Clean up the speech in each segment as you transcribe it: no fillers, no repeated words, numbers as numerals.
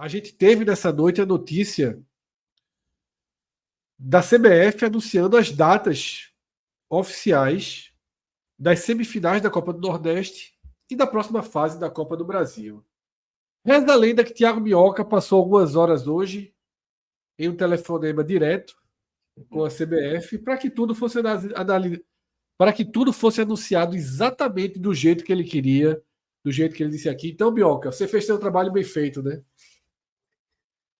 a gente teve nessa noite a notícia da CBF anunciando as datas oficiais das semifinais da Copa do Nordeste e da próxima fase da Copa do Brasil. Reza a lenda que Thiago Minhoca passou algumas horas hoje em um telefonema direto com a CBF para que tudo fosse anunciado exatamente do jeito que ele queria, do jeito que ele disse aqui. Então, Minhoca, você fez seu trabalho bem feito, né?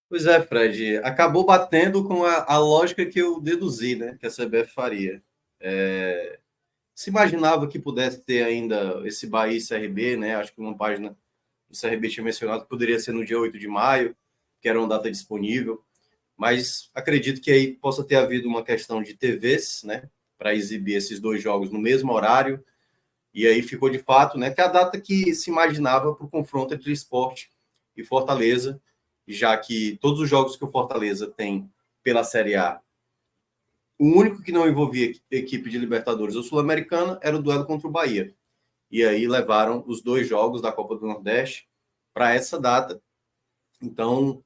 Pois é, Fred. Acabou batendo com a lógica que eu deduzi, né? Que a CBF faria. Se imaginava que pudesse ter ainda esse Bahia e CRB, né? Acho que uma página do CRB tinha mencionado que poderia ser no dia 8 de maio, que era uma data disponível. Mas acredito que aí possa ter havido uma questão de TVs, né? Para exibir esses dois jogos no mesmo horário. E aí ficou de fato, né? Que é a data que se imaginava para o confronto entre Sport e Fortaleza, já que todos os jogos que o Fortaleza tem pela Série A, o único que não envolvia equipe de Libertadores ou Sul-Americana era o duelo contra o Bahia. E aí levaram os dois jogos da Copa do Nordeste para essa data. Então,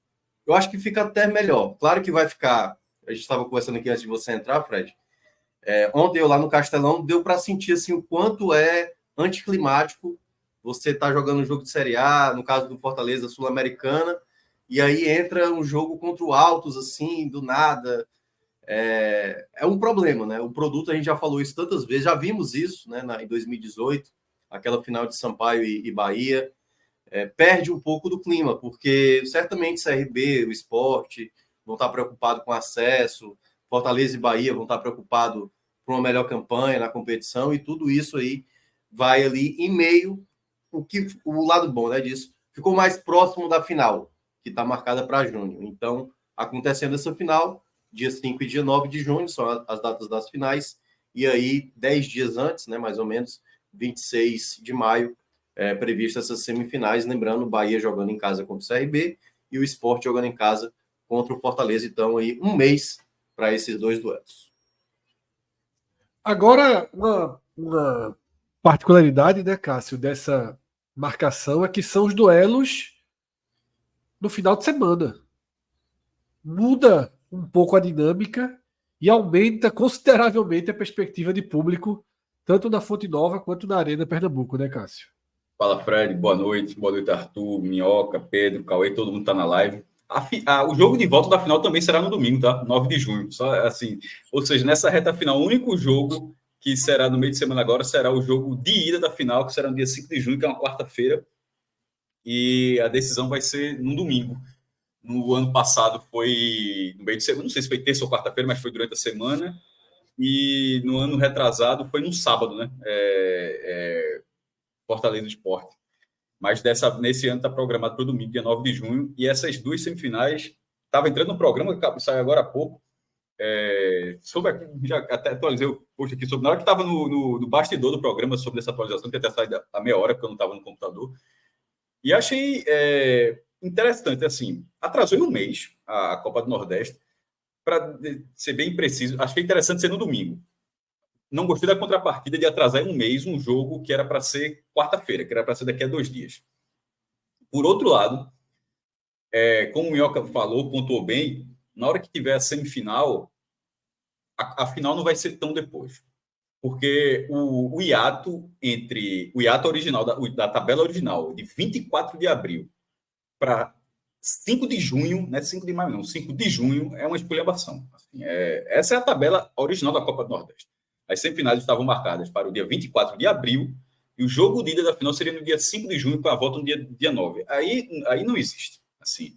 eu acho que fica até melhor. Claro que vai ficar... A gente estava conversando aqui antes de você entrar, Fred. Ontem eu lá no Castelão, deu para sentir assim, o quanto é anticlimático você estar jogando um jogo de Série A, no caso do Fortaleza Sul-Americana, e aí entra um jogo contra o Altos, assim, do nada. É um problema, né? O produto, a gente já falou isso tantas vezes, já vimos isso, né, em 2018, aquela final de Sampaio e Bahia. Perde um pouco do clima, porque certamente CRB, o Sport, vão estar preocupados com acesso, Fortaleza e Bahia vão estar preocupados por uma melhor campanha na competição, e tudo isso aí vai ali em meio, o lado bom, né, disso, ficou mais próximo da final, que está marcada para junho. Então, acontecendo essa final, dia 5 e dia 9 de junho, são as datas das finais, e aí 10 dias antes, né, mais ou menos, 26 de maio, previsto essas semifinais, lembrando o Bahia jogando em casa contra o CRB e o Sport jogando em casa contra o Fortaleza. Então, aí, um mês para esses dois duelos. Agora, uma particularidade, né, Cássio, dessa marcação é que são os duelos no final de semana. Muda um pouco a dinâmica e aumenta consideravelmente a perspectiva de público, tanto na Fonte Nova quanto na Arena Pernambuco, né, Cássio? Fala, Fred. Boa noite, Arthur, Minhoca, Pedro, Cauê, todo mundo está na live. O jogo de volta da final também será no domingo, tá? 9 de junho. Só assim, ou seja, nessa reta final, o único jogo que será no meio de semana agora será o jogo de ida da final, que será no dia 5 de junho, que é uma quarta-feira. E a decisão vai ser no domingo. No ano passado foi no meio de semana, não sei se foi terça ou quarta-feira, mas foi durante a semana. E no ano retrasado foi no sábado, né? Fortaleza Sport. Mas nesse ano está programado para o domingo, dia 9 de junho. E essas duas semifinais, estava entrando no programa, que saiu agora há pouco, já até atualizei o post aqui sobre, na hora que estava no bastidor do programa sobre essa atualização, que até saído há meia hora, porque eu não estava no computador, e achei interessante, assim, atrasou em um mês a Copa do Nordeste, para ser bem preciso, achei interessante ser no domingo. Não gostei da contrapartida de atrasar em um mês um jogo que era para ser quarta-feira, que era para ser daqui a 2 dias. Por outro lado, como o Minhoca falou, pontuou bem, na hora que tiver a semifinal, a final não vai ser tão depois. Porque o hiato original, da tabela original, de 24 de abril para 5 de junho, não é 5 de maio, não, 5 de junho é uma esculhambação. Assim, essa é a tabela original da Copa do Nordeste. As semifinais estavam marcadas para o dia 24 de abril e o jogo de ida da final seria no dia 5 de junho, com a volta no dia 9. Aí não existe. Assim,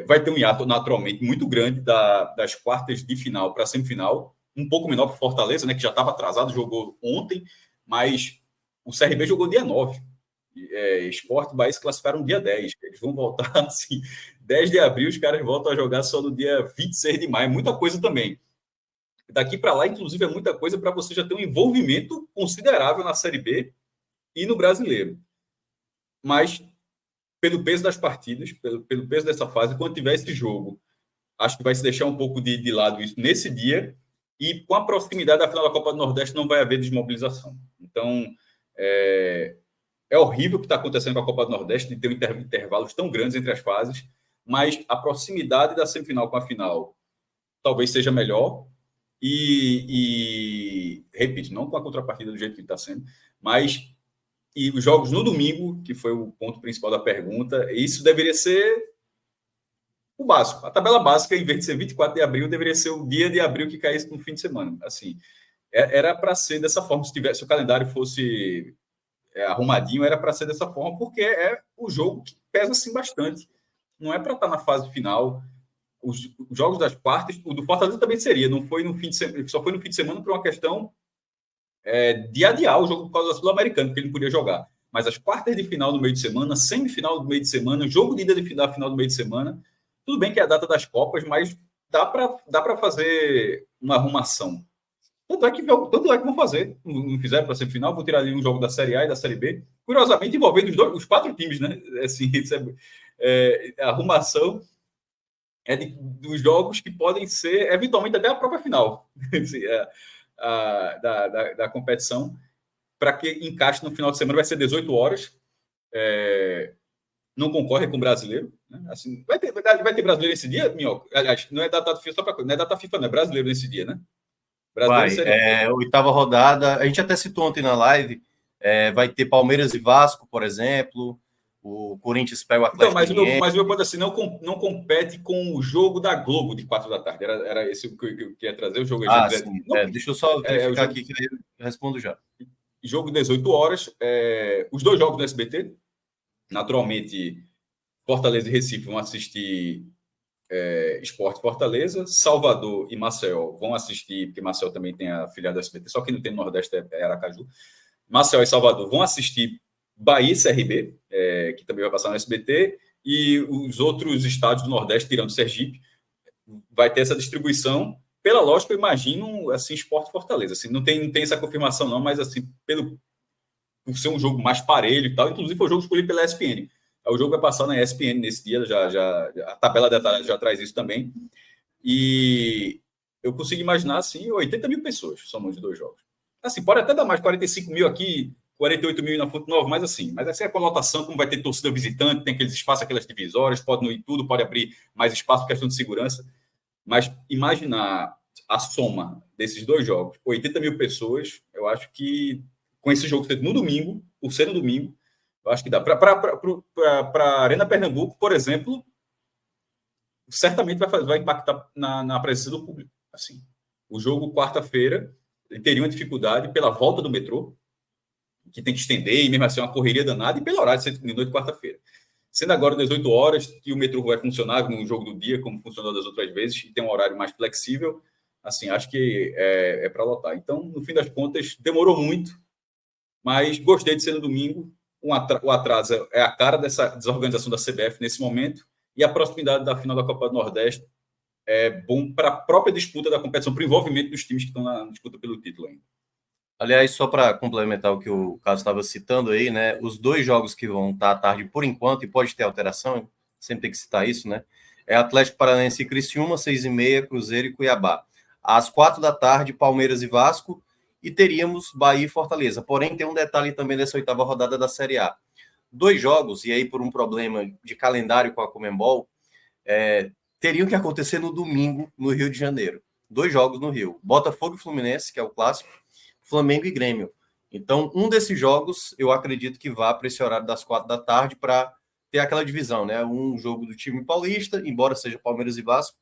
vai ter um hiato naturalmente muito grande das quartas de final para a semifinal, um pouco menor para o Fortaleza, né, que já estava atrasado, jogou ontem, mas o CRB jogou dia 9. Sport e Bahia se classificaram no dia 10. Eles vão voltar assim, 10 de abril, os caras voltam a jogar só no dia 26 de maio. Muita coisa também. Daqui para lá, inclusive, é muita coisa para você já ter um envolvimento considerável na Série B e no Brasileiro. Mas, pelo peso das partidas, pelo peso dessa fase, quando tiver esse jogo, acho que vai se deixar um pouco de lado isso nesse dia, e com a proximidade da final da Copa do Nordeste não vai haver desmobilização. Então, É horrível o que está acontecendo com a Copa do Nordeste, de ter intervalos tão grandes entre as fases, mas a proximidade da semifinal com a final talvez seja melhor. Repito, não com a contrapartida do jeito que está sendo, mas e os jogos no domingo, que foi o ponto principal da pergunta, isso deveria ser o básico. A tabela básica, em vez de ser 24 de abril, deveria ser o dia de abril que caísse no fim de semana. Assim, era para ser dessa forma. Se o calendário fosse arrumadinho, era para ser dessa forma, porque é o jogo que pesa assim bastante. Não é para estar na fase final. Os jogos das quartas, o do Fortaleza também seria, não foi no fim de semana, só foi no fim de semana por uma questão de adiar o jogo por causa da Sul-Americana, porque ele não podia jogar. Mas as quartas de final no meio de semana, semifinal do meio de semana, jogo de ida da final do meio de semana, tudo bem que é a data das Copas, mas dá para fazer uma arrumação. Tanto é que vão fazer. Não fizeram para a semifinal, vou tirar ali um jogo da Série A e da Série B, curiosamente envolvendo os 4 times, né? Assim, a arrumação dos jogos que podem ser, eventualmente, até a própria final da competição, para que encaixe no final de semana. Vai ser 18 horas. Não concorre com o brasileiro. Né? Assim, vai ter brasileiro nesse dia, Minhoca? Aliás, não é data FIFA, não é data FIFA, não é brasileiro nesse dia, né? Oitava rodada. A gente até citou ontem na live. Vai ter Palmeiras e Vasco, por exemplo. O Corinthians pega o Atlético. Então, mas o meu ponto assim, não compete com o jogo da Globo de 4 da tarde. Era esse que eu queria trazer, o jogo. Sim. Deixa eu só verificar aqui que eu respondo já. Jogo 18 horas. Os 2 jogos do SBT. Naturalmente, Fortaleza e Recife vão assistir Sport Fortaleza. Salvador e Maceió vão assistir, porque Maceió também tem a filial do SBT, só que não tem no Nordeste, é Aracaju. Maceió e Salvador vão assistir Bahia e CRB, que também vai passar no SBT, e os outros estados do Nordeste, tirando Sergipe, vai ter essa distribuição. Pela lógica, eu imagino assim, Sport Fortaleza. Assim, não tem essa confirmação, não, mas assim, por ser um jogo mais parelho e tal, inclusive foi o jogo escolhido pela ESPN. O jogo vai passar na ESPN nesse dia, a tabela detalhada já traz isso também. E eu consigo imaginar assim, 80 mil pessoas somando os 2 jogos. Assim, pode até dar mais 45 mil aqui, 48 mil na Fonte Nova, mas essa é a conotação, como vai ter torcida visitante, tem aqueles espaços, aquelas divisórias, pode não ir tudo, pode abrir mais espaço por questão de segurança. Mas imaginar a soma desses 2 jogos, 80 mil pessoas, eu acho que com esse jogo no domingo, por ser no domingo, eu acho que dá. Para a Arena Pernambuco, por exemplo, certamente vai impactar na presença do público. Assim, o jogo, quarta-feira, teria uma dificuldade pela volta do metrô, que tem que estender, e mesmo assim uma correria danada, e pelo horário de 7 de quarta-feira. Sendo agora 18 horas, que o metrô vai funcionar no jogo do dia, como funcionou das outras vezes, e tem um horário mais flexível, assim, acho que é para lotar. Então, no fim das contas, demorou muito, mas gostei de ser no domingo. O atraso é a cara dessa desorganização da CBF nesse momento, e a proximidade da final da Copa do Nordeste é bom para a própria disputa da competição, para o envolvimento dos times que estão na disputa pelo título ainda. Aliás, só para complementar o que o Carlos estava citando aí, né? Os 2 jogos que vão estar à tarde por enquanto, e pode ter alteração, sempre tem que citar isso, né? É Atlético Paranaense e Criciúma, 6h30, Cruzeiro e Cuiabá. Às 4 da tarde, Palmeiras e Vasco, e teríamos Bahia e Fortaleza. Porém, tem um detalhe também dessa 8ª rodada da Série A. 2 jogos, e aí por um problema de calendário com a Conmebol, teriam que acontecer no domingo, no Rio de Janeiro. 2 jogos no Rio. Botafogo e Fluminense, que é o clássico, Flamengo e Grêmio. Então, um desses jogos, eu acredito que vá para esse horário das 4 da tarde para ter aquela divisão, né? Um jogo do time paulista, embora seja Palmeiras e Vasco,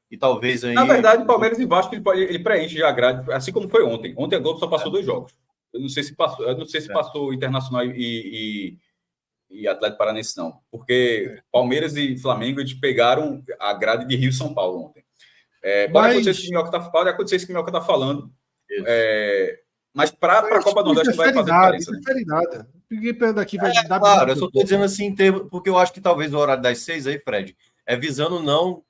e talvez aí... Na verdade, Palmeiras e Vasco, ele preenche já a grade, assim como foi ontem. Ontem a Globo só passou 2 jogos. Eu não sei se passou Internacional e Atlético Paranaense, não. Porque Palmeiras e Flamengo, eles pegaram a grade de Rio e São Paulo ontem. Pode acontecer isso que o Minhoca está falando. Mas para a Copa do Nordeste não vai fazer diferença. Não fere nada. Ninguém perto aqui vai dar. Claro, eu só estou dizendo assim, porque eu acho que talvez o horário das 6 aí, Fred, visando não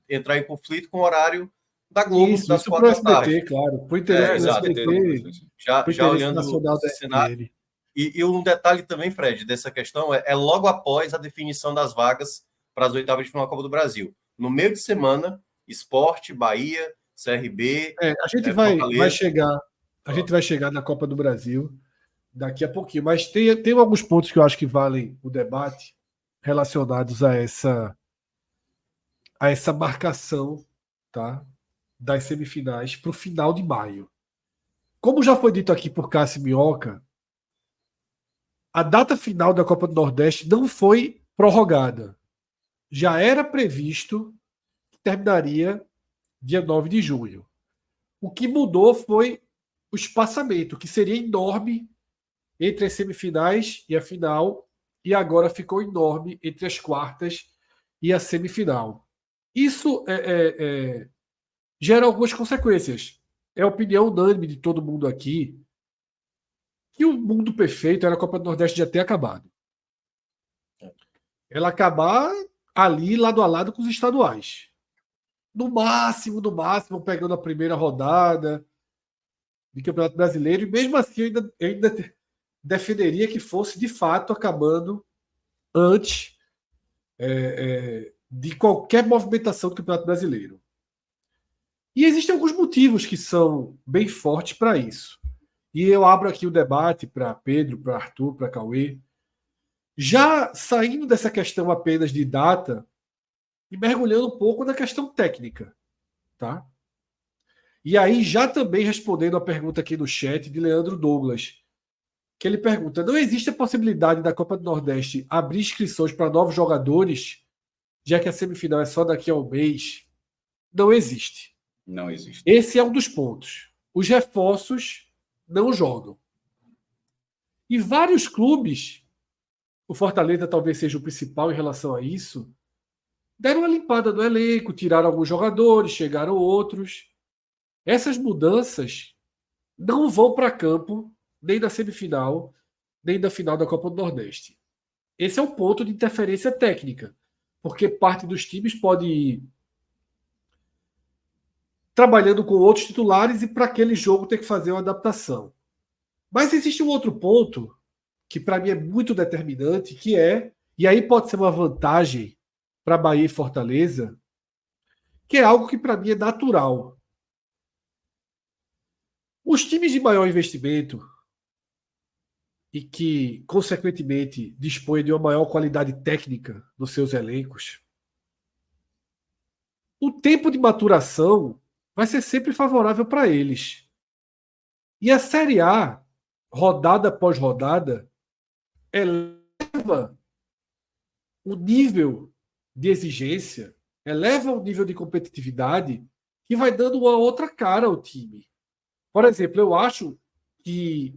entrar em conflito com o horário da Globo, das 4 da tarde. Claro. Por interesse do SBT, já olhando o cenário. E um detalhe também, Fred, dessa questão é logo após a definição das vagas para as 8ª de final da Copa do Brasil. No meio de semana, Sport, Bahia, CRB... a gente vai chegar... A gente vai chegar na Copa do Brasil. daqui a pouquinho. Mas tem alguns pontos que eu acho que valem o debate relacionados a essa marcação, tá, das semifinais para o final de maio. Como já foi dito aqui por Cássio Minhoca, a data final da Copa do Nordeste não foi prorrogada. Já era previsto que terminaria dia 9 de junho. O que mudou foi o espaçamento, que seria enorme entre as semifinais e a final, e agora ficou enorme entre as quartas e a semifinal. Isso gera algumas consequências. É a opinião unânime de todo mundo aqui que o mundo perfeito era a Copa do Nordeste já ter acabado. Ela acabar ali, lado a lado com os estaduais. No máximo, pegando a primeira rodada de Campeonato Brasileiro, e mesmo assim eu ainda defenderia que fosse de fato acabando antes de qualquer movimentação do Campeonato Brasileiro. E existem alguns motivos que são bem fortes para isso. E eu abro aqui o debate para Pedro, para Arthur, para Cauê. Já saindo dessa questão apenas de data e mergulhando um pouco na questão técnica. Tá? E aí, já também respondendo a pergunta aqui no chat de Leandro Douglas, que ele pergunta: não existe a possibilidade da Copa do Nordeste abrir inscrições para novos jogadores, já que a semifinal é só daqui a um mês? Não existe. Não existe. Esse é um dos pontos. Os reforços não jogam. E vários clubes, o Fortaleza talvez seja o principal em relação a isso, deram uma limpada no elenco, tiraram alguns jogadores, chegaram outros. Essas mudanças não vão para campo nem na semifinal, nem na final da Copa do Nordeste. Esse é um ponto de interferência técnica, porque parte dos times pode ir trabalhando com outros titulares e para aquele jogo ter que fazer uma adaptação. Mas existe um outro ponto que para mim é muito determinante, que é, e aí pode ser uma vantagem para Bahia e Fortaleza, que é algo que para mim é natural. Os times de maior investimento e que, consequentemente, dispõem de uma maior qualidade técnica nos seus elencos, o tempo de maturação vai ser sempre favorável para eles. E a Série A, rodada após rodada, eleva o nível de exigência, eleva o nível de competitividade que vai dando uma outra cara ao time. Por exemplo, eu acho que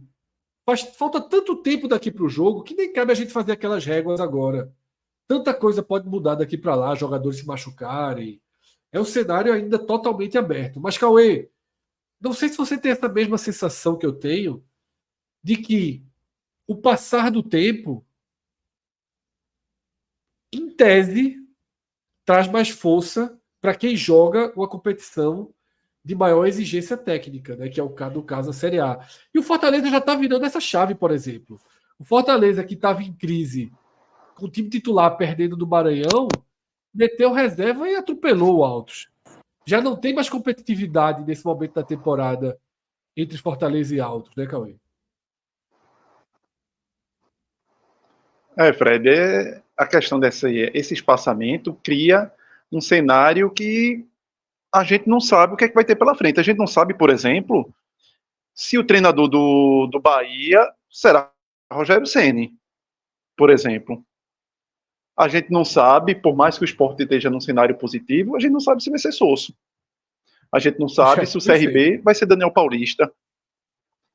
falta tanto tempo daqui para o jogo que nem cabe a gente fazer aquelas réguas agora. Tanta coisa pode mudar daqui para lá, jogadores se machucarem. É um cenário ainda totalmente aberto. Mas, Cauê, não sei se você tem essa mesma sensação que eu tenho de que o passar do tempo, em tese, traz mais força para quem joga uma competição de maior exigência técnica, né, que é o caso da Série A. E o Fortaleza já está virando essa chave, por exemplo. O Fortaleza, que estava em crise, com o time titular perdendo do Maranhão, meteu reserva e atropelou o Altos. Já não tem mais competitividade nesse momento da temporada entre Fortaleza e Altos, né, Cauê? Fred, a questão esse espaçamento cria um cenário que a gente não sabe o que é que vai ter pela frente. A gente não sabe, por exemplo, se o treinador do Bahia será Rogério Ceni, por exemplo. A gente não sabe, por mais que o Sport esteja num cenário positivo, a gente não sabe se vai ser Sosso. A gente não sabe se o CRB vai ser Daniel Paulista.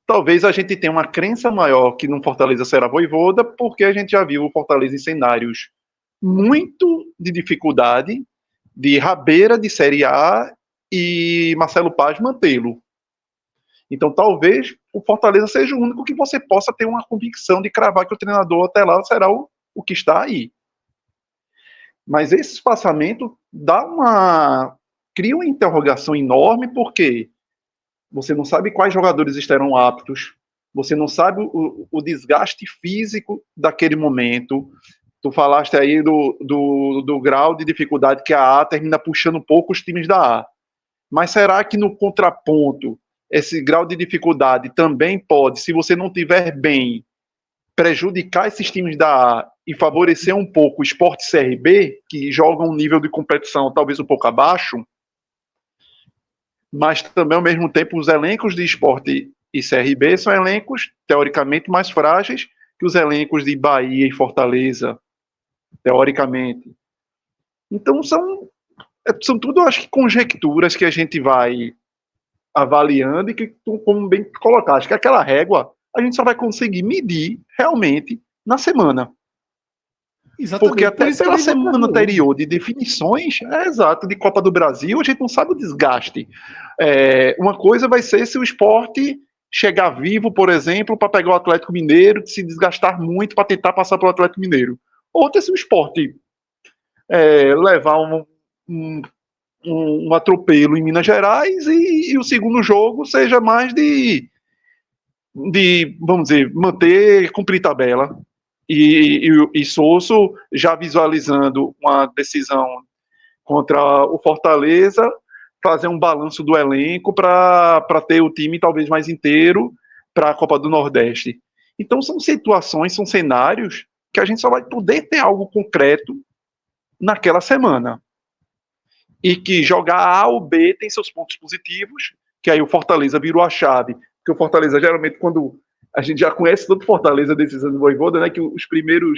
Talvez a gente tenha uma crença maior que no Fortaleza será Vojvoda, porque a gente já viu o Fortaleza em cenários muito de dificuldade, de rabeira de Série A, e Marcelo Paz mantê-lo. Então talvez o Fortaleza seja o único que você possa ter uma convicção de cravar que o treinador até lá será o que está aí. Mas esse espaçamento cria uma interrogação enorme, porque você não sabe quais jogadores estarão aptos, você não sabe o desgaste físico daquele momento. Tu falaste aí do grau de dificuldade que a A termina puxando um pouco os times da A. Mas será que no contraponto esse grau de dificuldade também pode, se você não tiver bem, prejudicar esses times da A e favorecer um pouco o Sport CRB, que joga um nível de competição talvez um pouco abaixo, mas também, ao mesmo tempo, os elencos de Sport e CRB são elencos, teoricamente, mais frágeis que os elencos de Bahia e Fortaleza, teoricamente. Então, são tudo, acho que, conjecturas que a gente vai avaliando e que, como bem colocar, acho que aquela régua a gente só vai conseguir medir realmente na semana. Exatamente. Porque até pela semana anterior de definições, exato, de Copa do Brasil, a gente não sabe o desgaste. Uma coisa vai ser se o Sport chegar vivo, por exemplo, para pegar o Atlético Mineiro, se desgastar muito para tentar passar pelo Atlético Mineiro. Outra se o Sport levar um atropelo em Minas Gerais e o segundo jogo seja mais de, vamos dizer, cumprir tabela. E Souza já visualizando uma decisão contra o Fortaleza, fazer um balanço do elenco para ter o time talvez mais inteiro para a Copa do Nordeste. Então são situações, são cenários que a gente só vai poder ter algo concreto naquela semana. E que jogar A ou B tem seus pontos positivos, que aí o Fortaleza virou a chave. Porque o Fortaleza, geralmente, quando a gente já conhece todo o Fortaleza desses anos do Vojvoda, né, que o primeiro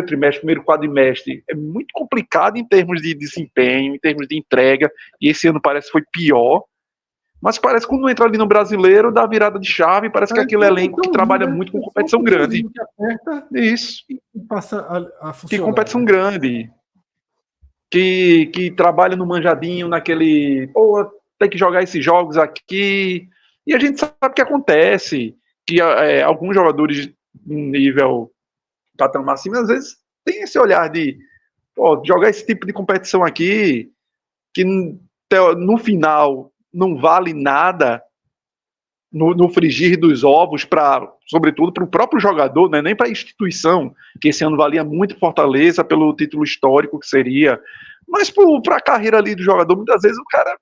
trimestre, o primeiro quadrimestre é muito complicado em termos de desempenho, em termos de entrega, e esse ano parece que foi pior, mas parece que quando entra ali no Brasileiro, dá virada de chave, parece que aquele elenco que trabalha muito com competição grande. Que aperta isso. E passa a funcionar. Que competição grande. Que trabalha no manjadinho, naquele... Pô, tem que jogar esses jogos aqui. E a gente sabe o que acontece. Que alguns jogadores de nível patamar acima, às vezes, tem esse olhar de jogar esse tipo de competição aqui, que no final não vale nada no frigir dos ovos, sobretudo para o próprio jogador, né? Nem para a instituição, que esse ano valia muito Fortaleza pelo título histórico que seria, mas para a carreira ali do jogador, muitas vezes o cara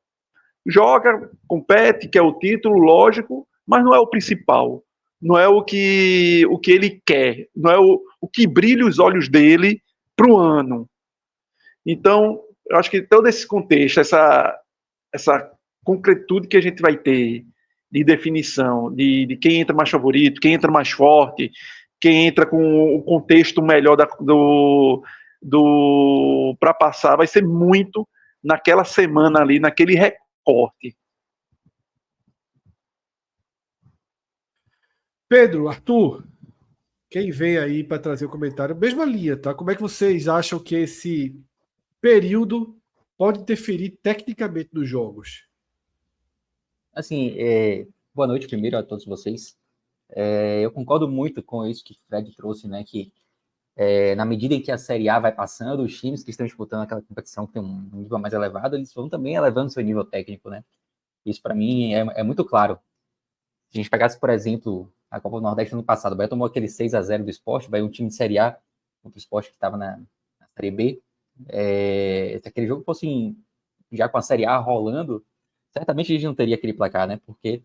joga, compete, quer o título, lógico, mas não é o principal, não é o que ele quer, não é o que brilha os olhos dele para o ano. Então, eu acho que todo esse contexto, essa concretude que a gente vai ter de definição, de quem entra mais favorito, quem entra mais forte, quem entra com o contexto melhor para passar, vai ser muito naquela semana ali, naquele recorte. Pedro, Arthur, quem vem aí para trazer o comentário? Mesma linha, tá? Como é que vocês acham que esse período pode interferir tecnicamente nos jogos? Assim, boa noite primeiro a todos vocês. Eu concordo muito com isso que o Fred trouxe, né? Que na medida em que a Série A vai passando, os times que estão disputando aquela competição que tem um nível mais elevado, eles vão também elevando seu nível técnico, né? Isso para mim é muito claro. Se a gente pegasse, por exemplo, a Copa do Nordeste no ano passado, o Bahia tomou aquele 6-0 do Sport, vai um time de Série A contra o Sport que estava na Série B. Se aquele jogo fosse já com a Série A rolando, certamente a gente não teria aquele placar, né? Porque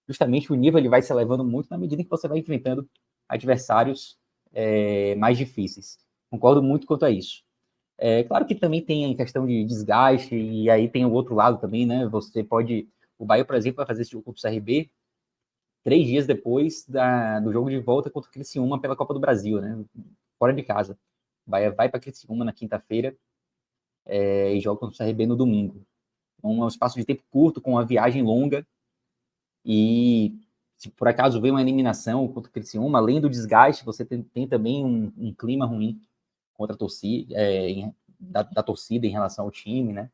justamente o nível ele vai se elevando muito na medida em que você vai enfrentando adversários mais difíceis. Concordo muito quanto a isso. Claro que também tem a questão de desgaste, e aí tem o outro lado também, né? O Bahia, por exemplo, vai fazer esse jogo contra o CRB 3 dias depois do jogo de volta contra o Criciúma pela Copa do Brasil, né? Fora de casa. O Bahia vai para Criciúma na quinta-feira e joga contra o CRB no domingo. Então, é um espaço de tempo curto, com uma viagem longa, e se por acaso vem uma eliminação contra o Criciúma, além do desgaste, você tem também um clima ruim contra a torcida, da torcida em relação ao time, né?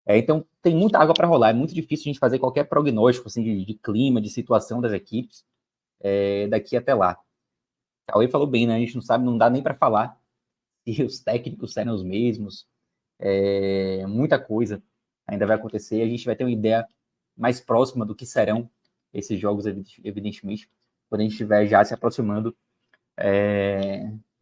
Então, tem muita água para rolar. É muito difícil a gente fazer qualquer prognóstico assim, de clima, de situação das equipes daqui até lá. O Cauê falou bem, né? A gente não sabe, não dá nem para falar se os técnicos serão os mesmos. Muita coisa ainda vai acontecer. A gente vai ter uma ideia mais próxima do que serão esses jogos, evidentemente, quando a gente estiver já se aproximando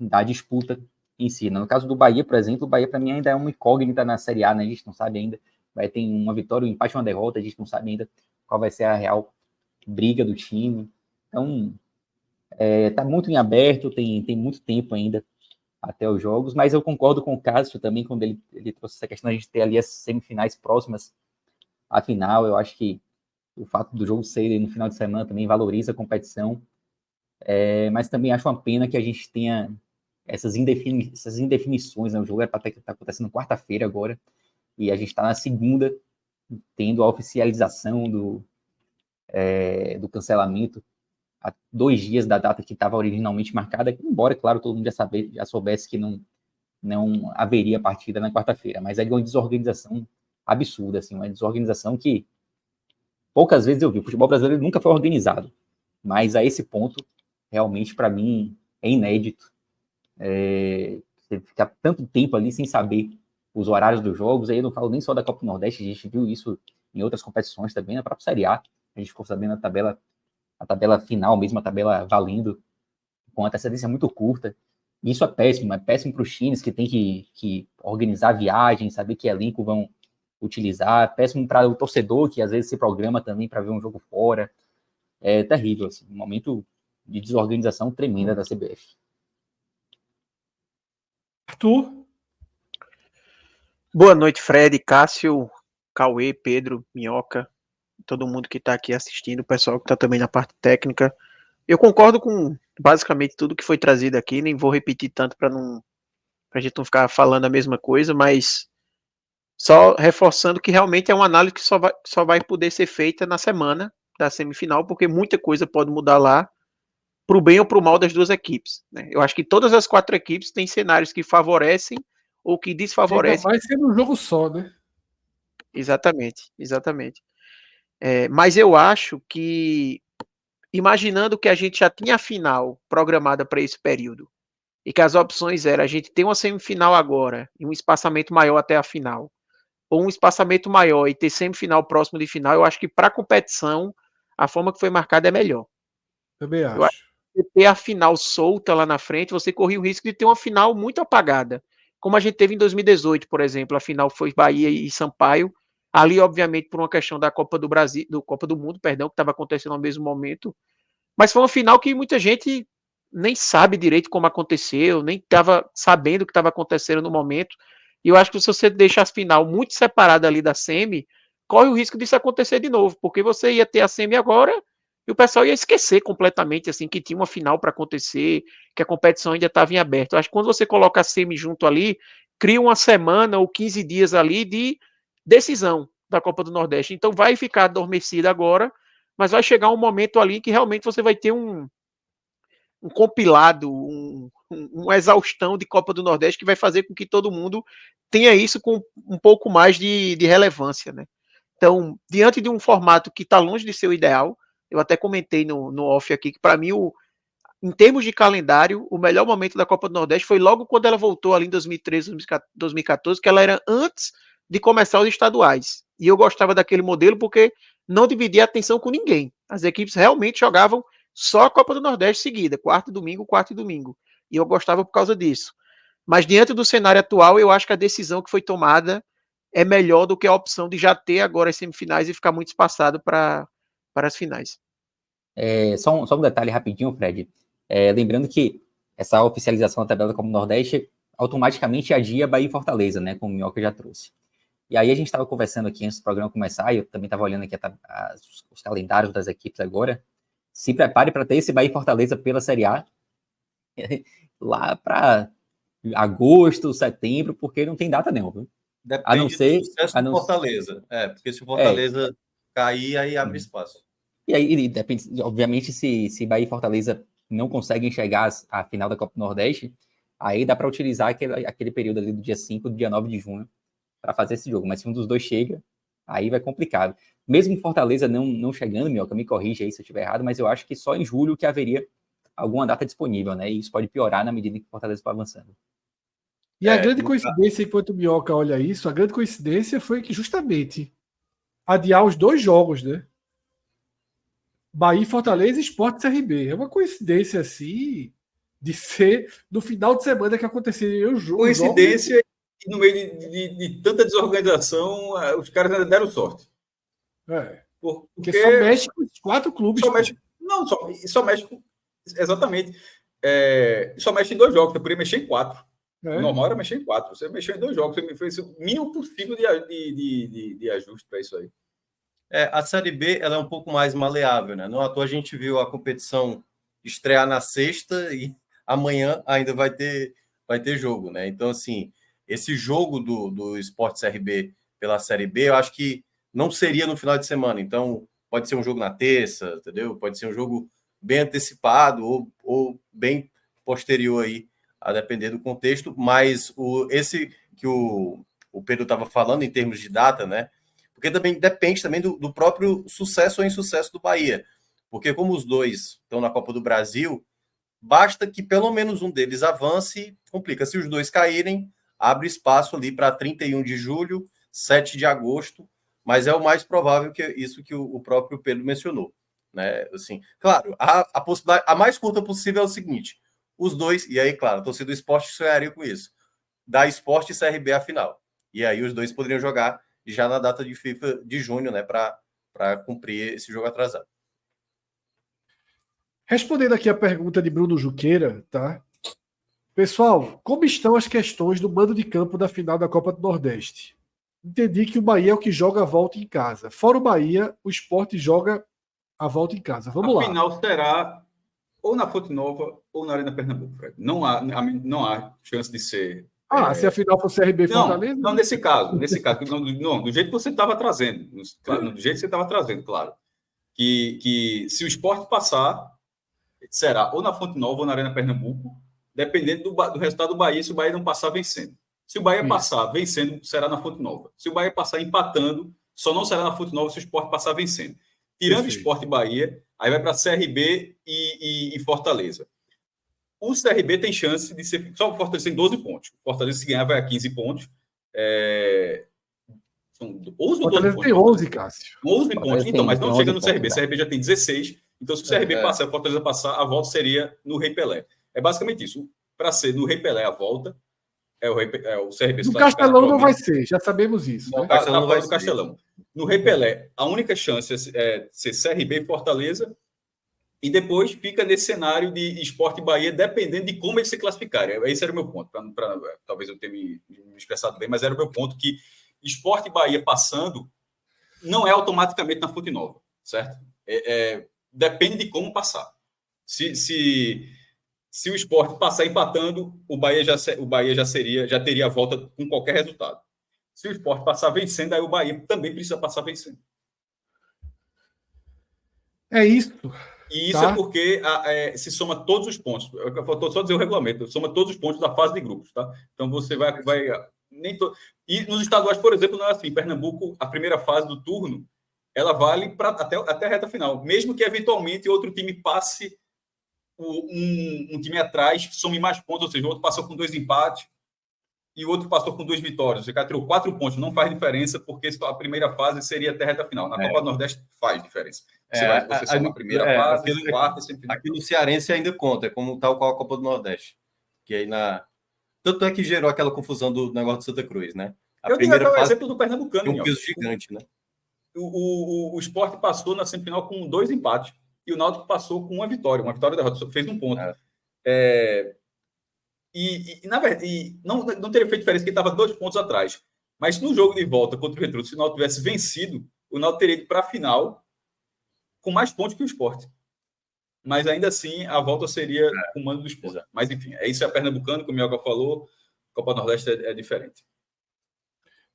da disputa em si. No caso do Bahia, por exemplo, o Bahia para mim ainda é uma incógnita na Série A, né? A gente não sabe ainda. Vai ter uma vitória, um empate, uma derrota, a gente não sabe ainda qual vai ser a real briga do time. Então, tá muito em aberto, tem muito tempo ainda até os jogos, mas eu concordo com o Cássio também, quando ele trouxe essa questão de a gente ter ali as semifinais próximas à final. Eu acho que o fato do jogo ser no final de semana também valoriza a competição, mas também acho uma pena que a gente tenha essas indefinições, né? O jogo era para estar acontecendo quarta-feira agora, e a gente está na segunda, tendo a oficialização do cancelamento a 2 dias da data que estava originalmente marcada, embora, claro, todo mundo já soubesse que não haveria partida na quarta-feira, mas é uma desorganização absurda, assim, uma desorganização que poucas vezes eu vi. O futebol brasileiro nunca foi organizado, mas a esse ponto, realmente, para mim, é inédito. Você ficar tanto tempo ali sem saber os horários dos jogos. Aí eu não falo nem só da Copa do Nordeste, a gente viu isso em outras competições também, na própria Série A. A gente ficou sabendo a tabela final mesmo, a tabela valendo, com antecedência muito curta. Isso é péssimo para os times que tem que organizar viagens, saber que elenco vão utilizar, é péssimo para o torcedor que às vezes se programa também para ver um jogo fora. É terrível, assim, um momento de desorganização tremenda da CBF. Arthur? Boa noite, Fred, Cássio, Cauê, Pedro, Minhoca, todo mundo que está aqui assistindo, o pessoal que está também na parte técnica. Eu concordo com basicamente tudo que foi trazido aqui, nem vou repetir tanto para a gente não ficar falando a mesma coisa, mas só reforçando que realmente é uma análise que só vai poder ser feita na semana da semifinal, porque muita coisa pode mudar lá, para o bem ou para o mal das duas equipes, né? Eu acho que todas as 4 equipes têm cenários que favorecem ou que desfavorecem. Ainda mais sendo um jogo só, né? Exatamente. Mas eu acho que, imaginando que a gente já tinha a final programada para esse período, e que as opções eram a gente ter uma semifinal agora, e um espaçamento maior até a final, ou um espaçamento maior e ter semifinal próximo de final, eu acho que para a competição, a forma que foi marcada é melhor. Também Eu acho acho. que ter a final solta lá na frente, você corria o risco de ter uma final muito apagada. Como a gente teve em 2018, por exemplo, a final foi Bahia e Sampaio. Ali, obviamente, por uma questão da Copa do Brasil, do Copa do Mundo, perdão, que estava acontecendo ao mesmo momento. Mas foi uma final que muita gente nem sabe direito como aconteceu, nem estava sabendo o que estava acontecendo no momento. E eu acho que se você deixa a final muito separada ali da semi, corre o risco disso acontecer de novo, porque você ia ter a semi agora e o pessoal ia esquecer completamente assim que tinha uma final para acontecer, que a competição ainda estava em aberto. Eu acho que quando você coloca a semi junto ali, cria uma semana ou 15 dias ali de decisão da Copa do Nordeste. Então vai ficar adormecida agora, mas vai chegar um momento ali que realmente você vai ter um compilado, uma exaustão de Copa do Nordeste que vai fazer com que todo mundo tenha isso com um pouco mais de relevância, né? Então, diante de um formato que está longe de ser o ideal, eu até comentei no off aqui que, para mim, em termos de calendário, o melhor momento da Copa do Nordeste foi logo quando ela voltou ali em 2013, 2014, que ela era antes de começar os estaduais. E eu gostava daquele modelo porque não dividia a atenção com ninguém. As equipes realmente jogavam só a Copa do Nordeste seguida, quarto e domingo. E eu gostava por causa disso. Mas diante do cenário atual, eu acho que a decisão que foi tomada é melhor do que a opção de já ter agora as semifinais e ficar muito espaçado para as finais. Só um detalhe rapidinho, Fred. Lembrando que essa oficialização da tabela da Copa do Nordeste automaticamente adia Bahia e Fortaleza, né? Como o Minhoca já trouxe. E aí a gente estava conversando aqui antes do programa começar, e eu também estava olhando aqui os calendários das equipes agora. Se prepare para ter esse Bahia e Fortaleza pela Série A lá para agosto, setembro, porque não tem data não, viu? Depende do sucesso do Fortaleza. Porque se o Fortaleza cair, aí abre espaço. E aí depende, obviamente, se Bahia e Fortaleza não conseguem chegar à final da Copa do Nordeste, aí dá para utilizar aquele período ali do dia 5 do dia 9 de junho para fazer esse jogo. Mas se um dos dois chega, aí vai complicado. Mesmo Fortaleza não chegando, Minhoca, me corrija aí se eu estiver errado, mas eu acho que só em julho que haveria alguma data disponível, né? E isso pode piorar na medida que o Fortaleza for avançando. E a grande coincidência, enquanto o Minhoca olha isso, a grande coincidência foi que justamente adiar os 2 jogos, né? Bahia, Fortaleza e Sport CRB. É uma coincidência assim de ser no final de semana que aconteceria o jogo. Coincidência, no meio de tanta desorganização, os caras ainda deram sorte. Porque só mexe com os 4 clubes. Só mexe, não, só mexe com, exatamente. Só mexe em 2 jogos, você poderia mexer em 4. O normal era mexer em 4. Você mexeu em 2 jogos, você fez o mínimo possível de ajuste para isso aí. A Série B ela é um pouco mais maleável, né? Não à toa a gente viu a competição estrear na sexta e amanhã ainda vai ter jogo, né? Então, assim, esse jogo do Sport CRB pela Série B, eu acho que não seria no final de semana. Então, pode ser um jogo na terça, entendeu? Pode ser um jogo bem antecipado ou bem posterior aí, a depender do contexto. Mas esse que o Pedro estava falando em termos de data, né? Porque também depende também do próprio sucesso ou insucesso do Bahia. Porque como os dois estão na Copa do Brasil, basta que pelo menos um deles avance e complica. Se os dois caírem, abre espaço ali para 31 de julho, 7 de agosto, mas é o mais provável que isso que o próprio Pedro mencionou. Né? Assim, claro, a possibilidade, a mais curta possível é o seguinte, os dois, e aí, claro, a torcida do Sport sonharia com isso, da Sport e CRB a final. E aí os dois poderiam jogar já na data de FIFA de junho, né, para cumprir esse jogo atrasado. Respondendo aqui a pergunta de Bruno Juqueira, tá? Pessoal, como estão as questões do mando de campo da final da Copa do Nordeste? Entendi que o Bahia é o que joga a volta em casa. Fora o Bahia, o Sport joga a volta em casa. Vamos lá. A final será ou na Fonte Nova ou na Arena Pernambuco, Fred. Não há chance de ser... Se a final for CRB e Fortaleza? Não, nesse caso, não, do jeito que você estava trazendo, do jeito que você estava trazendo, claro, que se o Sport passar, será ou na Fonte Nova ou na Arena Pernambuco, dependendo do resultado do Bahia, se o Bahia não passar vencendo. Se o Bahia passar vencendo, será na Fonte Nova. Se o Bahia passar empatando, só não será na Fonte Nova se o Sport passar vencendo. Tirando o Sport e Bahia, aí vai para CRB e Fortaleza. O CRB tem chance de ser... Só o Fortaleza tem 12 pontos. O Fortaleza, se ganhar, vai a 15 pontos. São 11 ou 12 pontos? Tem 11, Cássio. 11 pontos. Então, mas não chega no CRB. O CRB já tem 16. Então, se o CRB passar e o Fortaleza passar, a volta seria no Rei Pelé. É basicamente isso. Para ser no Rei Pelé a volta, o CRB... No Castelão não vai ser, já sabemos isso. Não, né? Não vai do Castelão. No Rei Pelé, a única chance é ser CRB e Fortaleza, e depois fica nesse cenário de Sport e Bahia, dependendo de como eles se classificarem. Esse era o meu ponto. Talvez eu tenha me expressado bem, mas era o meu ponto, que Sport e Bahia passando não é automaticamente na Fonte Nova, certo? Depende de como passar. Se o Sport passar empatando, o Bahia já teria a volta com qualquer resultado. Se o Sport passar vencendo, aí o Bahia também precisa passar vencendo. É isso. E isso é porque se soma todos os pontos. Faltou só dizer o regulamento. Soma todos os pontos da fase de grupos, tá? Então você vai E nos estaduais, por exemplo, não é assim. Em Pernambuco, a primeira fase do turno, ela vale até a reta final. Mesmo que eventualmente outro time passe um time atrás, some mais pontos, ou seja, o outro passou com 2 empates e o outro passou com 2 vitórias. Você tirou 4 pontos, não faz diferença, porque a primeira fase seria até a reta final. Na Copa do Nordeste faz diferença. Você soma a primeira fase, a quarta, semifinal. Aqui no Cearense ainda conta, é como tal qual a Copa do Nordeste. Que aí Tanto é que gerou aquela confusão do negócio do Santa Cruz, né? Eu primeira fase, o exemplo do Pernambucano. Um peso gigante, né? O Sport passou na semifinal com 2 empates. E o Náutico passou com uma vitória e derrota, fez 1 ponto. Na verdade, não teria feito diferença, porque estava 2 pontos atrás. Mas no jogo de volta contra o Retro, se o Náutico tivesse vencido, o Náutico teria ido para a final com mais pontos que o Sport. Mas ainda assim, a volta seria com o mando do Sport. Mas enfim, isso é Pernambucano, como o Mioca falou, Copa Nordeste é diferente.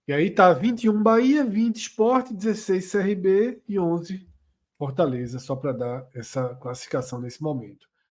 E aí tá 21 Bahia, 20 Sport, 16 CRB e 11 Fortaleza, só para dar essa classificação nesse momento.